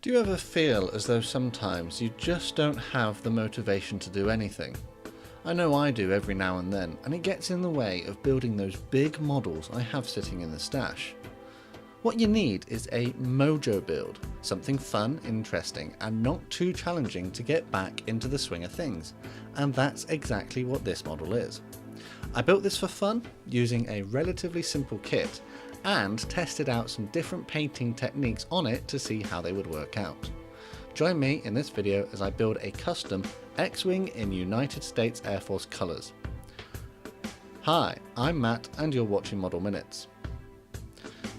Do you ever feel as though sometimes you just don't have the motivation to do anything? I know I do every now and then, and it gets in the way of building those big models I have sitting in the stash. What you need is a mojo build, something fun, interesting, and not too challenging to get back into the swing of things, and that's exactly what this model is. I built this for fun, using a relatively simple kit, and tested out some different painting techniques on it to see how they would work out. Join me in this video as I build a custom X-Wing in United States Air Force colours. Hi, I'm Matt and you're watching Model Minutes.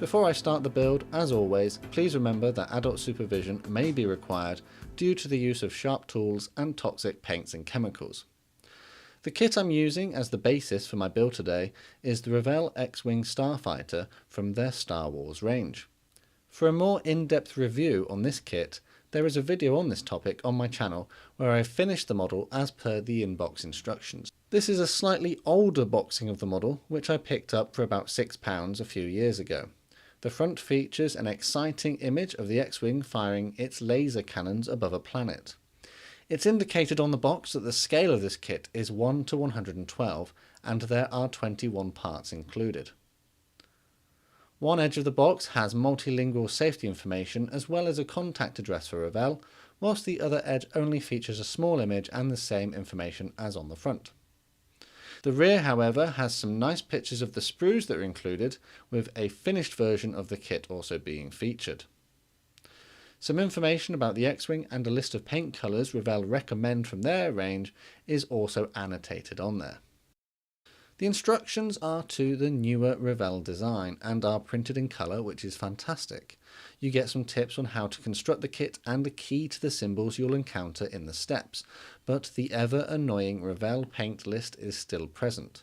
Before I start the build, as always, please remember that adult supervision may be required due to the use of sharp tools and toxic paints and chemicals. The kit I'm using as the basis for my build today is the Revell X-Wing Starfighter from their Star Wars range. For a more in-depth review on this kit, there is a video on this topic on my channel where I've finished the model as per the in-box instructions. This is a slightly older boxing of the model, which I picked up for about £6 a few years ago. The front features an exciting image of the X-Wing firing its laser cannons above a planet. It's indicated on the box that the scale of this kit is 1 to 112 and there are 21 parts included. One edge of the box has multilingual safety information as well as a contact address for Revell, whilst the other edge only features a small image and the same information as on the front. The rear, however, has some nice pictures of the sprues that are included, with a finished version of the kit also being featured. Some information about the X-Wing and a list of paint colours Revell recommend from their range is also annotated on there. The instructions are to the newer Revell design and are printed in colour, which is fantastic. You get some tips on how to construct the kit and a key to the symbols you'll encounter in the steps, but the ever annoying Revell paint list is still present.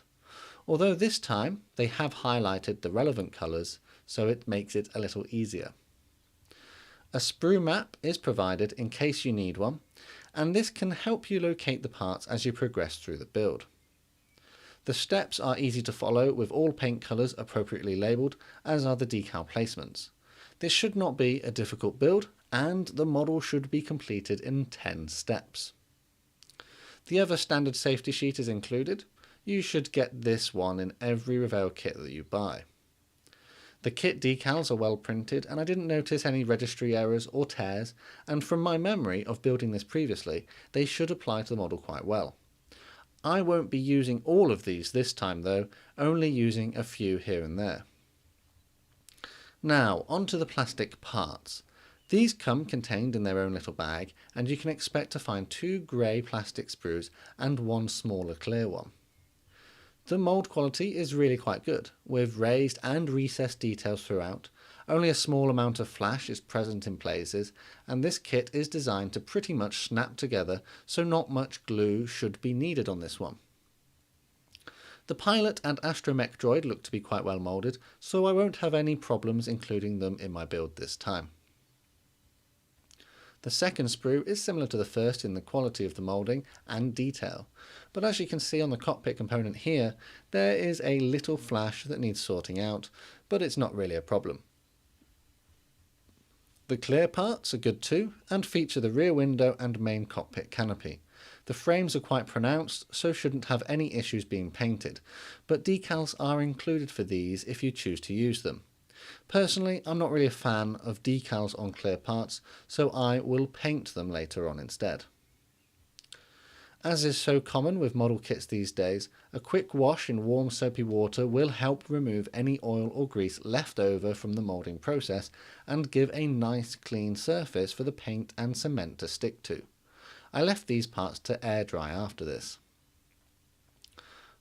Although this time they have highlighted the relevant colours, so it makes it a little easier. A sprue map is provided in case you need one, and this can help you locate the parts as you progress through the build. The steps are easy to follow with all paint colours appropriately labelled, as are the decal placements. This should not be a difficult build, and the model should be completed in 10 steps. The other standard safety sheet is included. You should get this one in every Revell kit that you buy. The kit decals are well printed and I didn't notice any registry errors or tears, and from my memory of building this previously, they should apply to the model quite well. I won't be using all of these this time though, only using a few here and there. Now onto the plastic parts. These come contained in their own little bag, and you can expect to find 2 grey plastic sprues and 1 smaller clear one. The mould quality is really quite good, with raised and recessed details throughout. Only a small amount of flash is present in places, and this kit is designed to pretty much snap together, so not much glue should be needed on this one. The pilot and astromech droid look to be quite well moulded, so I won't have any problems including them in my build this time. The second sprue is similar to the first in the quality of the moulding and detail, but as you can see on the cockpit component here, there is a little flash that needs sorting out, but it's not really a problem. The clear parts are good too, and feature the rear window and main cockpit canopy. The frames are quite pronounced, so shouldn't have any issues being painted, but decals are included for these if you choose to use them. Personally, I'm not really a fan of decals on clear parts, so I will paint them later on instead. As is so common with model kits these days, a quick wash in warm soapy water will help remove any oil or grease left over from the moulding process and give a nice clean surface for the paint and cement to stick to. I left these parts to air dry after this.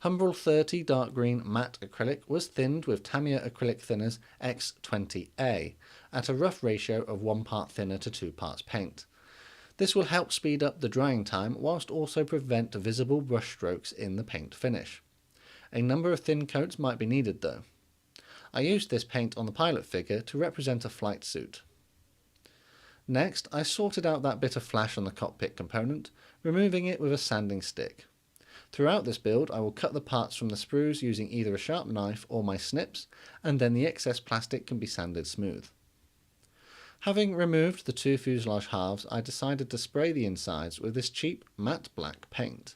Humbrol 30 dark green matte acrylic was thinned with Tamiya acrylic thinners X20A at a rough ratio of 1 part thinner to 2 parts paint. This will help speed up the drying time whilst also prevent visible brush strokes in the paint finish. A number of thin coats might be needed though. I used this paint on the pilot figure to represent a flight suit. Next, I sorted out that bit of flash on the cockpit component, removing it with a sanding stick. Throughout this build I will cut the parts from the sprues using either a sharp knife or my snips, and then the excess plastic can be sanded smooth. Having removed the two fuselage halves, I decided to spray the insides with this cheap matte black paint.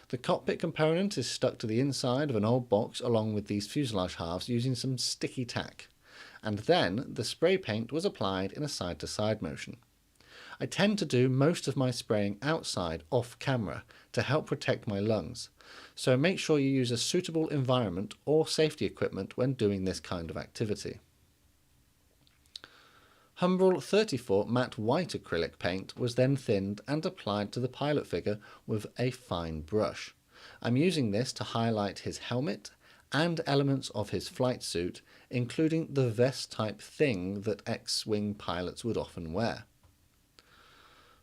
The cockpit component is stuck to the inside of an old box along with these fuselage halves using some sticky tack, and then the spray paint was applied in a side-to-side motion. I tend to do most of my spraying outside, off camera, to help protect my lungs, so make sure you use a suitable environment or safety equipment when doing this kind of activity. Humbrol 34 matte white acrylic paint was then thinned and applied to the pilot figure with a fine brush. I'm using this to highlight his helmet and elements of his flight suit, including the vest type thing that X-Wing pilots would often wear.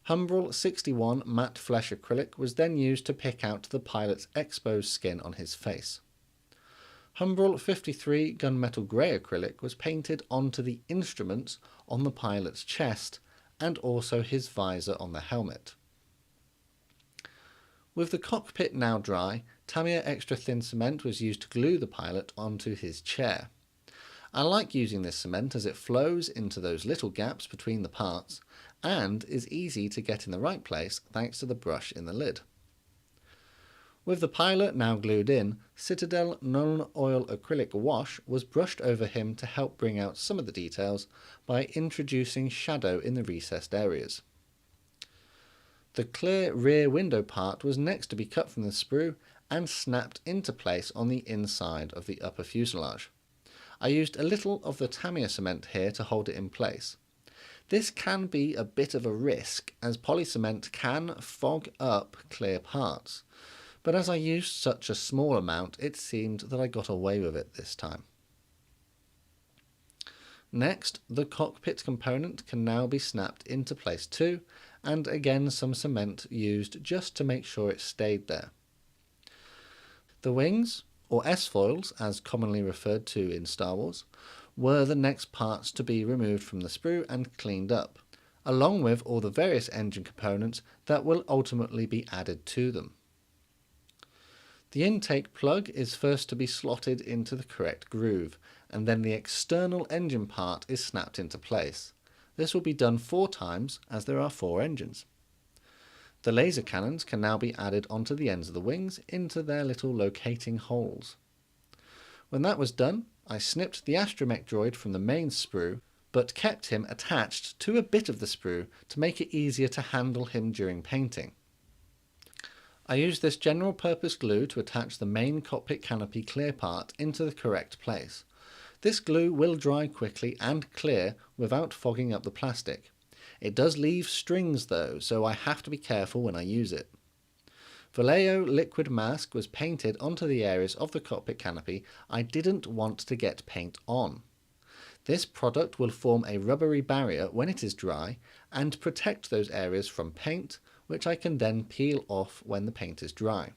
Humbrol 61 matte flesh acrylic was then used to pick out the pilot's exposed skin on his face. Humbrol 53 gunmetal grey acrylic was painted onto the instruments on the pilot's chest and also his visor on the helmet. With the cockpit now dry, Tamiya extra thin cement was used to glue the pilot onto his chair. I like using this cement as it flows into those little gaps between the parts and is easy to get in the right place thanks to the brush in the lid. With the pilot now glued in, Citadel Nuln Oil Acrylic Wash was brushed over him to help bring out some of the details by introducing shadow in the recessed areas. The clear rear window part was next to be cut from the sprue and snapped into place on the inside of the upper fuselage. I used a little of the Tamiya cement here to hold it in place. This can be a bit of a risk as polycement can fog up clear parts, but as I used such a small amount it seemed that I got away with it this time. Next, the cockpit component can now be snapped into place too, and again some cement used just to make sure it stayed there. The wings, or S-foils as commonly referred to in Star Wars, were the next parts to be removed from the sprue and cleaned up, along with all the various engine components that will ultimately be added to them. The intake plug is first to be slotted into the correct groove, and then the external engine part is snapped into place. This will be done 4 times as there are 4 engines. The laser cannons can now be added onto the ends of the wings into their little locating holes. When that was done, I snipped the astromech droid from the main sprue, but kept him attached to a bit of the sprue to make it easier to handle him during painting. I used this general purpose glue to attach the main cockpit canopy clear part into the correct place. This glue will dry quickly and clear without fogging up the plastic. It does leave strings though, so I have to be careful when I use it. Vallejo liquid mask was painted onto the areas of the cockpit canopy I didn't want to get paint on. This product will form a rubbery barrier when it is dry and protect those areas from paint, which I can then peel off when the paint is dry.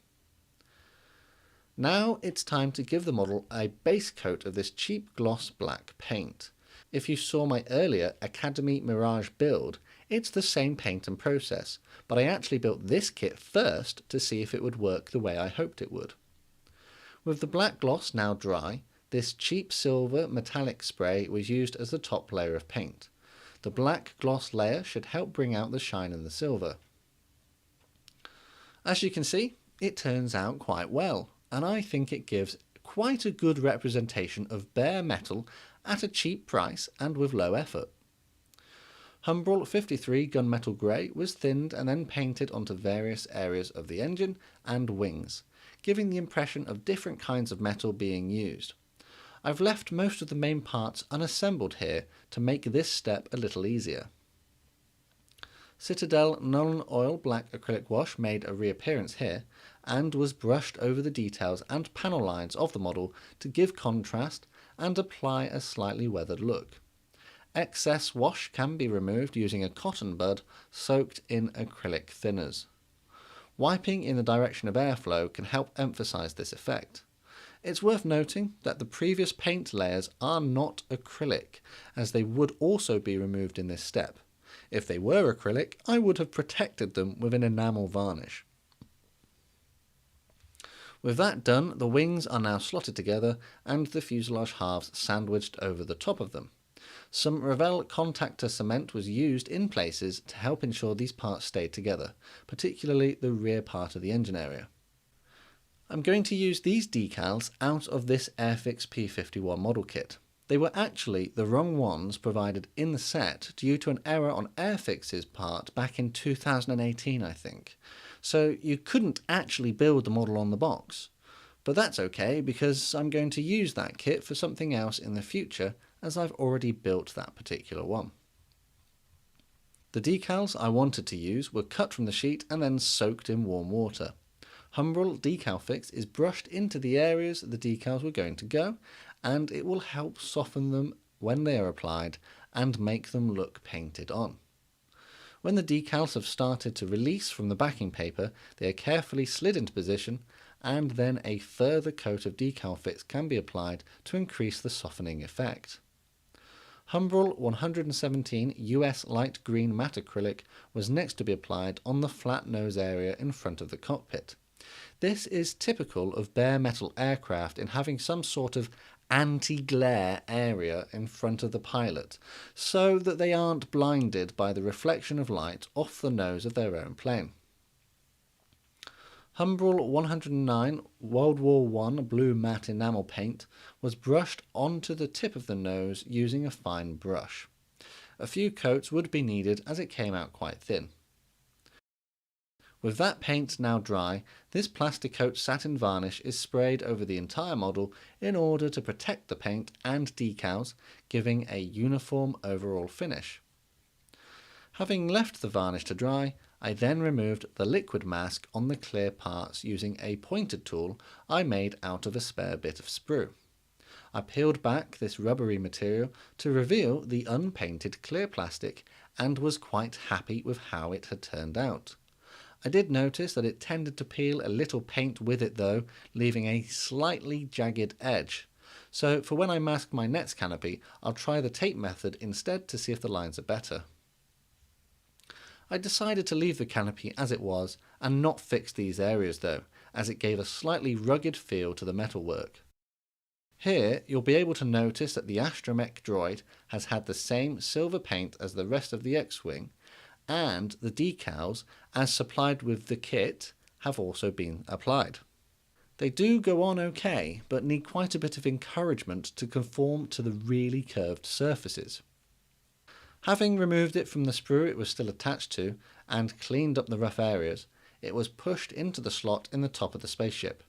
Now it's time to give the model a base coat of this cheap gloss black paint. If you saw my earlier Academy Mirage build, it's the same paint and process, but I actually built this kit first to see if it would work the way I hoped it would. With the black gloss now dry, this cheap silver metallic spray was used as the top layer of paint. The black gloss layer should help bring out the shine in the silver. As you can see, it turns out quite well, and I think it gives quite a good representation of bare metal at a cheap price and with low effort. Humbrol 53 gunmetal grey was thinned and then painted onto various areas of the engine and wings, giving the impression of different kinds of metal being used. I've left most of the main parts unassembled here to make this step a little easier. Citadel Nuln Oil Black Acrylic Wash made a reappearance here and was brushed over the details and panel lines of the model to give contrast and apply a slightly weathered look. Excess wash can be removed using a cotton bud soaked in acrylic thinners. Wiping in the direction of airflow can help emphasize this effect. It's worth noting that the previous paint layers are not acrylic, as they would also be removed in this step. If they were acrylic, I would have protected them with an enamel varnish. With that done, the wings are now slotted together and the fuselage halves sandwiched over the top of them. Some Revell contactor cement was used in places to help ensure these parts stayed together, particularly the rear part of the engine area. I'm going to use these decals out of this Airfix P51 model kit. They were actually the wrong ones provided in the set due to an error on Airfix's part back in 2018, I think. So you couldn't actually build the model on the box. But that's okay because I'm going to use that kit for something else in the future, as I've already built that particular one. The decals I wanted to use were cut from the sheet and then soaked in warm water. Humbrol Decal Fix is brushed into the areas the decals were going to go, and it will help soften them when they are applied and make them look painted on. When the decals have started to release from the backing paper, they are carefully slid into position, and then a further coat of decal fix can be applied to increase the softening effect. Humbrol 117 US Light Green Matte Acrylic was next to be applied on the flat nose area in front of the cockpit. This is typical of bare metal aircraft in having some sort of anti-glare area in front of the pilot, so that they aren't blinded by the reflection of light off the nose of their own plane. Humbrol 109 World War I blue matte enamel paint was brushed onto the tip of the nose using a fine brush. A few coats would be needed as it came out quite thin. With that paint now dry, this Plasticoat satin varnish is sprayed over the entire model in order to protect the paint and decals, giving a uniform overall finish. Having left the varnish to dry, I then removed the liquid mask on the clear parts using a pointed tool I made out of a spare bit of sprue. I peeled back this rubbery material to reveal the unpainted clear plastic and was quite happy with how it had turned out. I did notice that it tended to peel a little paint with it though, leaving a slightly jagged edge. So for when I mask my nets canopy, I'll try the tape method instead to see if the lines are better. I decided to leave the canopy as it was and not fix these areas though, as it gave a slightly rugged feel to the metalwork. Here you'll be able to notice that the astromech droid has had the same silver paint as the rest of the X-Wing, and the decals, as supplied with the kit, have also been applied. They do go on okay, but need quite a bit of encouragement to conform to the really curved surfaces. Having removed it from the sprue it was still attached to, and cleaned up the rough areas, it was pushed into the slot in the top of the spaceship.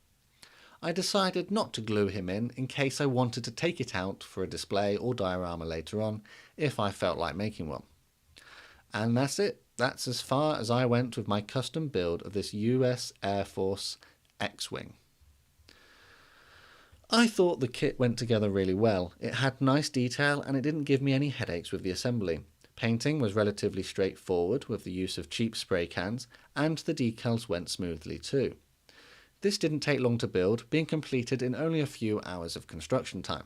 I decided not to glue him in case I wanted to take it out for a display or diorama later on, if I felt like making one. And that's it. That's as far as I went with my custom build of this US Air Force X-Wing. I thought the kit went together really well. It had nice detail and it didn't give me any headaches with the assembly. Painting was relatively straightforward with the use of cheap spray cans, and the decals went smoothly too. This didn't take long to build, being completed in only a few hours of construction time.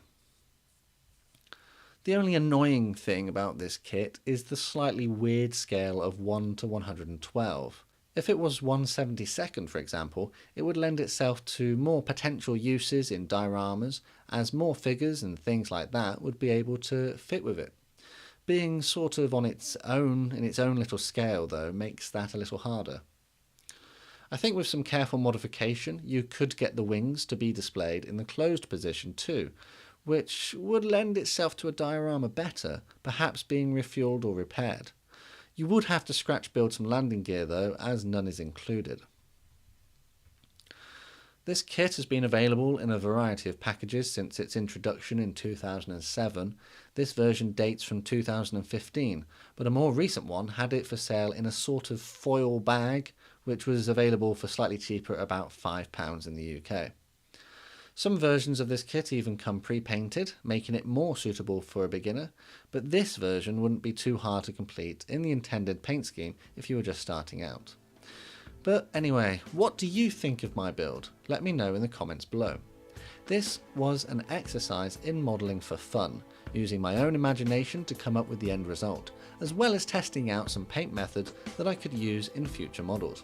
The only annoying thing about this kit is the slightly weird scale of 1 to 112. If it was 1/72nd, for example, it would lend itself to more potential uses in dioramas, as more figures and things like that would be able to fit with it. Being sort of on its own, in its own little scale though, makes that a little harder. I think with some careful modification you could get the wings to be displayed in the closed position too, which would lend itself to a diorama better, perhaps being refueled or repaired. You would have to scratch build some landing gear though, as none is included. This kit has been available in a variety of packages since its introduction in 2007. This version dates from 2015, but a more recent one had it for sale in a sort of foil bag, which was available for slightly cheaper, about £5 in the UK. Some versions of this kit even come pre-painted, making it more suitable for a beginner, but this version wouldn't be too hard to complete in the intended paint scheme if you were just starting out. But anyway, what do you think of my build? Let me know in the comments below. This was an exercise in modelling for fun, using my own imagination to come up with the end result, as well as testing out some paint methods that I could use in future models.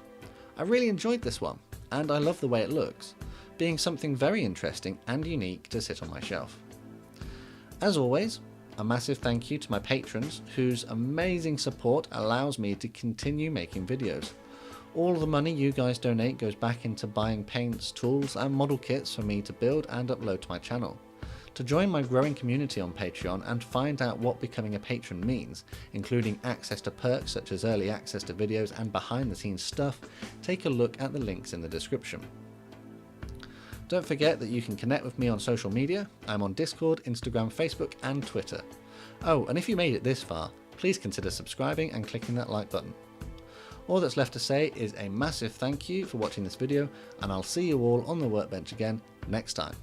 I really enjoyed this one, and I love the way it looks, being something very interesting and unique to sit on my shelf. As always, A massive thank you to my patrons, whose amazing support allows me to continue making videos. All the money you guys donate goes back into buying paints, tools and model kits for me to build and upload to my channel. To join my growing community on Patreon and find out what becoming a patron means, including access to perks such as early access to videos and behind the scenes stuff, take a look at the links in the description. Don't forget that you can connect with me on social media. I'm on Discord, Instagram, Facebook and Twitter. Oh, and if you made it this far, please consider subscribing and clicking that like button. All that's left to say is a massive thank you for watching this video, and I'll see you all on the workbench again next time.